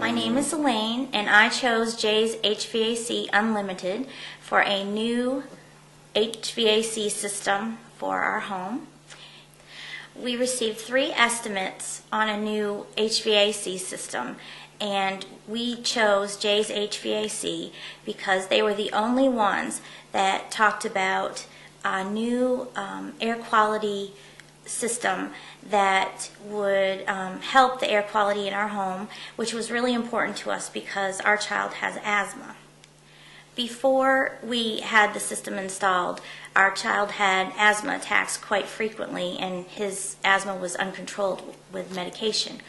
My name is Elaine, and I chose Jay's HVAC Unlimited for a new HVAC system for our home. We received 3 estimates on a new HVAC system, and we chose Jay's HVAC because they were the only ones that talked about a new air quality system that would help the air quality in our home, which was really important to us because our child has asthma. Before we had the system installed, our child had asthma attacks quite frequently, and his asthma was uncontrolled with medication.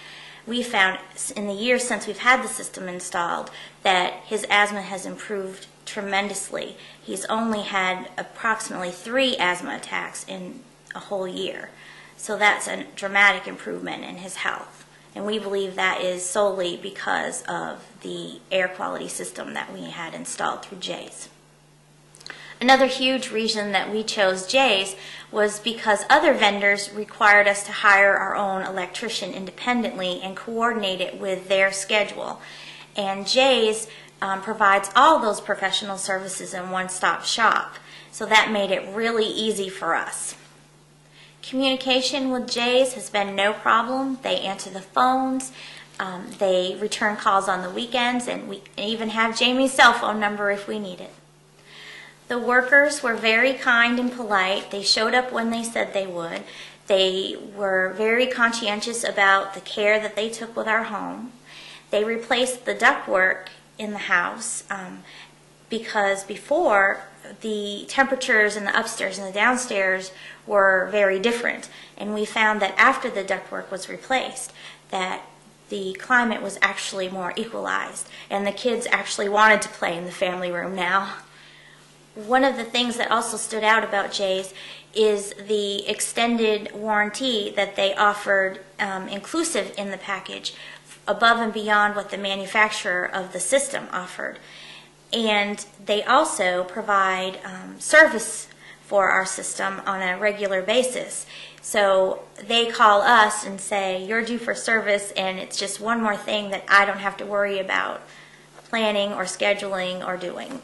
We found in the years since we've had the system installed that his asthma has improved tremendously. He's only had approximately 3 asthma attacks in a whole year. So that's a dramatic improvement in his health. And we believe that is solely because of the air quality system that we had installed through Jay's. Another huge reason that we chose Jay's was because other vendors required us to hire our own electrician independently and coordinate it with their schedule. And Jay's provides all those professional services in one-stop shop. So that made it really easy for us. Communication with Jay's has been no problem. They answer the phones, they return calls on the weekends, and we even have Jamie's cell phone number if we need it. The workers were very kind and polite. They showed up when they said they would. They were very conscientious about the care that they took with our home. They replaced the ductwork in the house because before, the temperatures in the upstairs and the downstairs were very different, and we found that after the ductwork was replaced that the climate was actually more equalized, and the kids actually wanted to play in the family room now. One of the things that also stood out about Jay's is the extended warranty that they offered inclusive in the package, above and beyond what the manufacturer of the system offered. And they also provide service for our system on a regular basis. So they call us and say, you're due for service, and it's just one more thing that I don't have to worry about planning or scheduling or doing.